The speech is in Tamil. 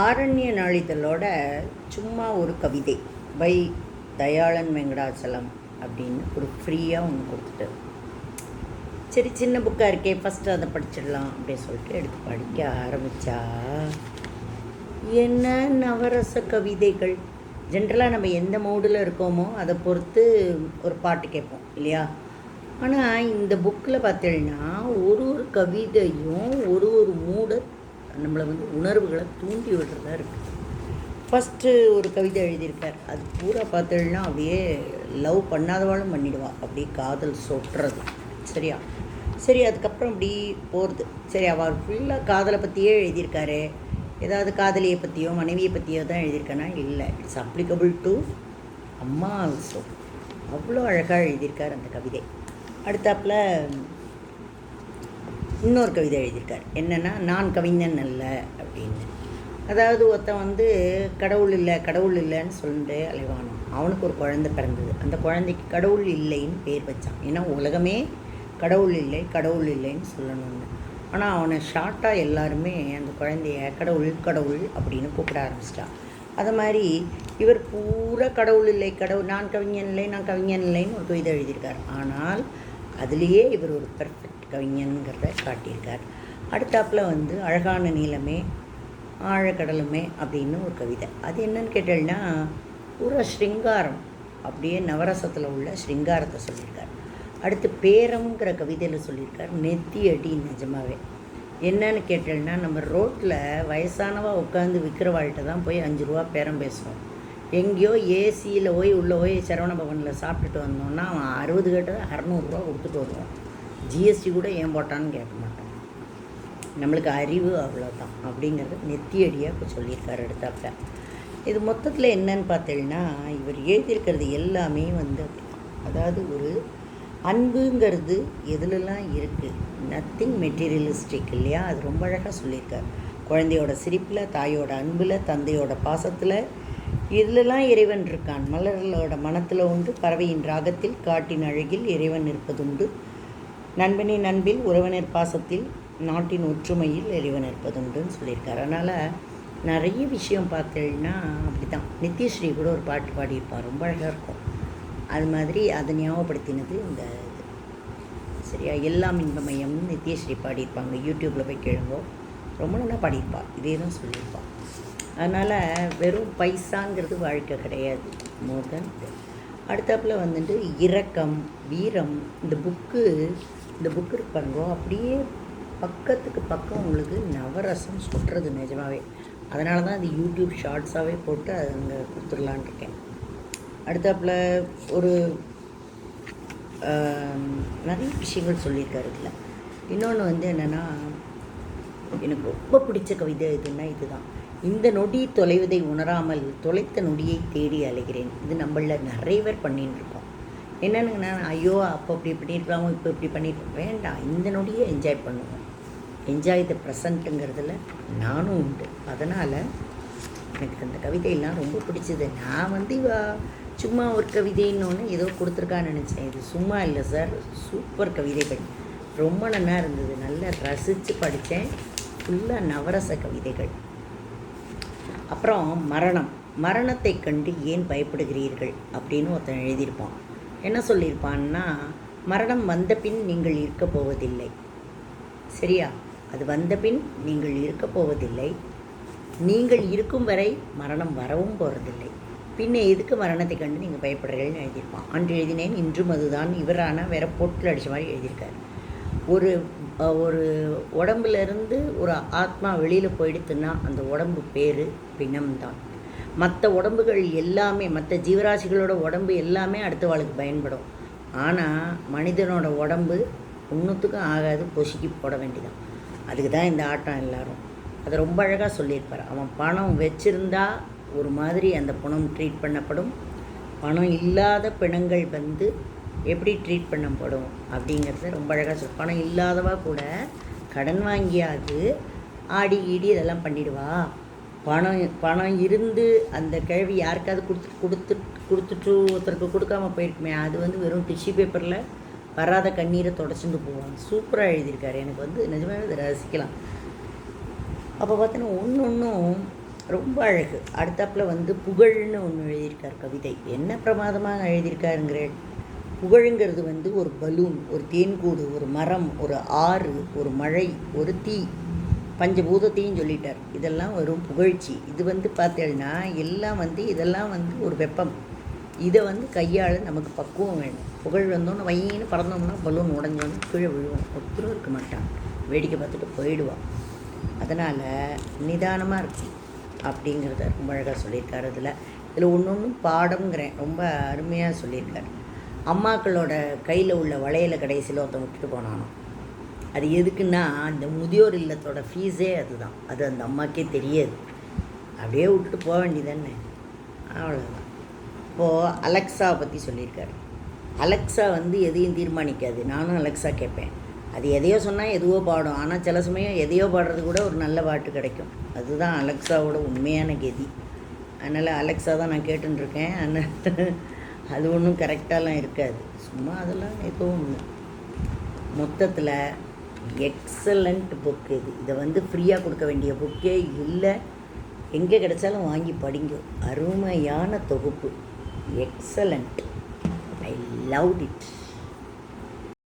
ஆரண்ய நாளிதழோட சும்மா ஒரு கவிதை பை தயாளன் வெங்கடாச்சலம் அப்படின்னு ஒரு ஃப்ரீயாக ஒன்று கொடுத்துட்டு, சரி சின்ன புக்காக இருக்கே ஃபஸ்ட்டு அதை படிச்சிடலாம் அப்படின்னு சொல்லிட்டு எடுத்து படிக்க ஆரம்பித்தா என்ன நவரச கவிதைகள். ஜென்ரலாக நம்ம எந்த மூடில் இருக்கோமோ அதை பொறுத்து ஒரு பாட்டு கேட்போம் இல்லையா. ஆனால் இந்த புக்கில் பார்த்தீங்கன்னா ஒரு ஒரு கவிதையும் ஒரு ஒரு மூடை நம்மளை உணர்வுகளை தூண்டி விடுறதா இருக்குது. ஃபஸ்ட்டு ஒரு கவிதை எழுதியிருக்கார், அது பூரா பார்த்தீங்கன்னா அப்படியே லவ் பண்ணாதவாளும் பண்ணிடுவாள், அப்படியே காதல் சொட்டுறது. சரியா? சரி, அதுக்கப்புறம் அப்படி போகிறது. சரி, அவர் ஃபுல்லாக காதலை பற்றியே எழுதியிருக்காரு. ஏதாவது காதலியை பற்றியோ மனைவியை பற்றியோ தான் எழுதியிருக்கேன்னா இல்லை, இட்ஸ் அப்ளிகபிள் டு அம்மா ஆல்சோ. அவ்வளோ அழகாக எழுதியிருக்கார் அந்த கவிதை. அடுத்தாப்பில் இன்னொரு கவிதை எழுதியிருக்கார், என்னென்னா நான் கவிஞன் அல்ல அப்படின்னு. அதாவது ஒருத்தன் கடவுள் இல்லை கடவுள் இல்லைன்னு சொல்லிட்டு அலைவானோ. அவனுக்கு ஒரு குழந்தை பிறந்தது. அந்த குழந்தைக்கு கடவுள் இல்லைன்னு பேர் வச்சான். ஏன்னா உலகமே கடவுள் இல்லை கடவுள் இல்லைன்னு சொல்லணும்னு. ஆனால் அவனை ஷார்ட்டாக எல்லாருமே அந்த குழந்தைய கடவுள் கடவுள் அப்படின்னு கூப்பிட ஆரம்பிச்சிட்டான். அது மாதிரி இவர் பூரா கடவுள் இல்லை கடவுள், நான் கவிஞன் இல்லை நான் கவிஞன் இல்லைன்னு ஒரு கவிதை எழுதியிருக்கார். ஆனால் அதுலேயே இவர் ஒரு பெர்ஃபெக்ட் கவிஞன்கிறத காட்டியிருக்கார். அடுத்தாப்பில் அழகான நீளமே ஆழக்கடலுமே அப்படின்னு ஒரு கவிதை. அது என்னன்னு கேட்டேன்னா பூரா ஸ்ருங்காரம், அப்படியே நவரசத்தில் உள்ள ஸ்ருங்காரத்தை சொல்லியிருக்கார். அடுத்து பேரம்ங்கிற கவிதையில் சொல்லியிருக்கார் நெத்தி அடி. நிஜமாகவே என்னன்னு கேட்டேன்னா, நம்ம ரோட்டில் வயசானவா உட்காந்து விற்கிறவாழ்கிட்ட தான் போய் 5 ரூபா பேரம் பேசுவோம். எங்கேயோ ஏசியில் போய் உள்ளே போய் சரவண பவனில் சாப்பிட்டுட்டு வந்தோம்னா அவன் 60 கேட்டதை 600 கொடுத்துட்டு வருவோம். ஜிஎஸ்டி கூட ஏன் போட்டான்னு கேட்க மாட்டோம். நம்மளுக்கு அறிவு அவ்வளோதான் அப்படிங்கிறது நெத்தியடியாக இப்போ சொல்லியிருக்காரு. எடுத்தாப்புல இது மொத்தத்தில் என்னன்னு பார்த்தீங்கன்னா, இவர் எழுதியிருக்கிறது எல்லாமே அதாவது ஒரு அன்புங்கிறது எதுலலாம் இருக்குது, நத்திங் மெட்டீரியலிஸ்டிக் இல்லையா. அது ரொம்ப அழகாக சொல்லியிருக்கார். குழந்தையோட சிரிப்பில், தாயோட அன்பில், தந்தையோட பாசத்தில், இதிலெல்லாம் இறைவன் இருக்கான். மலர்களோட மனத்தில் உண்டு, பறவையின் ராகத்தில், காட்டின் அழகில் இறைவன் இருப்பதுண்டு, நண்பனின் அன்பில், உறவினர் பாசத்தில், நாட்டின் ஒற்றுமையில் இறைவன் இருப்பதுண்டுன்னு சொல்லியிருக்காரு. அதனால் நிறைய விஷயம் பார்த்தீங்கன்னா அப்படி தான். நித்யஸ்ரீ கூட ஒரு பாட்டு பாடியிருப்பார், ரொம்ப அழகாக இருக்கும். அது மாதிரி அதை ஞாபகப்படுத்தினது இந்த இது. சரியா? எல்லாம் இன்பமயம்னு நித்யஸ்ரீ பாடியிருப்பாங்க. யூடியூப்பில் போய் கேளுங்கோ, ரொம்ப நல்லா பாடியிருப்பாள். இதே தான் சொல்லியிருப்பாள். அதனால் வெறும் பைசாங்கிறது வாழ்க்கை கிடையாது, மோர் தென். அடுத்தாப்பில் இரக்கம் வீரம். இந்த புக்கு இருப்பாருங்கோ, அப்படியே பக்கத்துக்கு பக்கம் உங்களுக்கு நவரசம் சொல்கிறது நிஜமாகவே. அதனால தான் அது யூடியூப் ஷார்ட்ஸாகவே போட்டு அது அங்கே கொடுத்துடலான் இருக்கேன். அடுத்தாப்பில் ஒரு நிறைய விஷயங்கள் சொல்லியிருக்காரு இதில். இன்னொன்று என்னென்னா, எனக்கு ரொம்ப பிடிச்ச கவிதை எதுன்னா இதுதான். இந்த நொடி தொலைவதை உணராமல் தொலைத்த நொடியை தேடி அலைகிறேன். இது நம்மளில் நிறைய பேர் பண்ணின்னு இருக்கோம். என்னென்னுங்கன்னா, ஐயோ அப்போ அப்படி பண்ணியிருக்கலாமோ இப்போ இப்படி பண்ணியிருக்கோம். வேண்டாம், இந்த நொடியை என்ஜாய் பண்ணுவோம். என்ஜாய் த ப்ரெசண்ட்டுங்கிறதுல நானும் உண்டு. அதனால் எனக்கு அந்த கவிதையெல்லாம் ரொம்ப பிடிச்சது. நான் சும்மா ஒரு கவிதைன்னு ஏதோ கொடுத்துருக்கான்னு நினச்சேன். இது சும்மா இல்லை சார், சூப்பர் கவிதைகள், ரொம்ப நல்லா இருந்தது. நல்லா ரசித்து படித்தேன். ஃபுல்லாக நவரச கவிதைகள். அப்புறம் மரணத்தை கண்டு ஏன் பயப்படுகிறீர்கள் அப்படின்னு ஒருத்தன் எழுதியிருப்பான். என்ன சொல்லியிருப்பான்னா, மரணம் வந்த பின் நீங்கள் இருக்க போவதில்லை. சரியா? அது வந்த பின் நீங்கள் இருக்க போவதில்லை. நீங்கள் இருக்கும் வரை மரணம் வரவும் போகிறதில்லை. பின்ன எதுக்கு மரணத்தை கண்டு நீங்கள் பயப்படுறீங்கன்னு எழுதியிருப்பான். அன்று எழுதினேன், இன்றும் அதுதான். இவரான வேற பொட்டில் அடித்த மாதிரி எழுதியிருக்காரு. ஒரு ஒரு உடம்புலேருந்து ஒரு ஆத்மா வெளியில் போயிடுத்துன்னா அந்த உடம்பு பேர் பிணம்தான். மற்ற உடம்புகள் எல்லாமே, மற்ற ஜீவராசிகளோட உடம்பு எல்லாமே அடுத்த வாழ்க்கை பயன்படும். ஆனால் மனிதனோட உடம்பு ஒன்றுத்துக்கும் ஆகாது, பொசுக்கி போட வேண்டியதான். அதுக்கு தான் இந்த ஆட்டம் எல்லோரும். அதை ரொம்ப அழகாக சொல்லியிருப்பார். அவன் பணம் வச்சுருந்தா ஒரு மாதிரி அந்த பணம் ட்ரீட் பண்ணப்படும், பணம் இல்லாத பிணங்கள் எப்படி ட்ரீட் பண்ணப்படும் அப்படிங்கிறத ரொம்ப அழகாக பணம் இல்லாதவா கூட கடன் வாங்கியாது ஆடி ஈடி இதெல்லாம் பண்ணிடுவா. பணம் இருந்து அந்த கேள்வி யாருக்காவது கொடுத்துட்டு ஒருத்தருக்கு கொடுக்காம போயிருக்குமே, அது வெறும் டிஷ்யூ பேப்பரில் வராத கண்ணீரை தொடச்சிட்டு போவாங்க. சூப்பராக எழுதியிருக்காரு. எனக்கு நிஜமாகவே அதை ரசிக்கலாம். அப்போ பார்த்தீங்கன்னா ஒன்று ரொம்ப அழகு. அடுத்தாப்புல வந்து புகழ்னு ஒன்று எழுதியிருக்கார் கவிதை. என்ன பிரமாதமாக எழுதியிருக்காருங்கிறேன். புகழுங்கிறது வந்து ஒரு பலூன், ஒரு தேன்கூடு, ஒரு மரம், ஒரு ஆறு, ஒரு மழை, ஒரு தீ, பஞ்சபூதத்தையும் சொல்லிட்டார். இதெல்லாம் வரும் புகழ்ச்சி. இது வந்து பார்த்தேன்னா எல்லாம் வந்து இதெல்லாம் வந்து ஒரு வெப்பம். இதை வந்து கையாள நமக்கு பக்குவம் வேணும். புகழ் வந்தோன்னு வையின்னு பறந்தோம்னா பலூன் உடஞ்சோன்னு கீழே விழுவோம். ஒருத்தரும் இருக்க மாட்டான், வேடிக்கை பார்த்துட்டு போயிடுவான். அதனால் நிதானமாக இருக்கும் அப்படிங்கிறத ரொம்ப அழகாக சொல்லியிருக்காரு. இதில் ஒன்று பாடம்ங்கிறேன், ரொம்ப அருமையாக சொல்லியிருக்காரு. அம்மாக்களோட கையில் உள்ள வளையலை கடைசியில் ஒருத்தன் விட்டுட்டு போனானோ, அது எதுக்குன்னா அந்த முதியோர் இல்லத்தோட ஃபீஸே அதுதான். அது அந்த அம்மாக்கே தெரியாது. அப்படியே விட்டுட்டு போக வேண்டியதானே, அவ்வளோதான். இப்போது அலெக்ஸாவை பற்றி சொல்லியிருக்காரு. அலெக்ஸா வந்து எதையும் தீர்மானிக்காது. நானும் அலெக்ஸா கேட்பேன், அது எதையோ சொன்னால் எதுவோ பாடும். ஆனால் சில சமயம் எதையோ பாடுறது கூட ஒரு நல்ல பாட்டு கிடைக்கும். அதுதான் அலெக்ஸாவோட உண்மையான கதி. அதனால் அலெக்ஸா தான் நான் கேட்டுருக்கேன். ஆனால் அது ஒன்றும் கரெக்டாலாம் இருக்காது, சும்மா அதெல்லாம் எதுவும் இல்லை. மொத்தத்தில் எக்ஸலண்ட் புக்கு இது. இதை வந்து ஃப்ரீயாக கொடுக்க வேண்டிய புக்கே இல்லை. எங்கே கிடைச்சாலும் வாங்கி படிங்க. அருமையான தொகுப்பு, எக்ஸலண்ட். I loved it.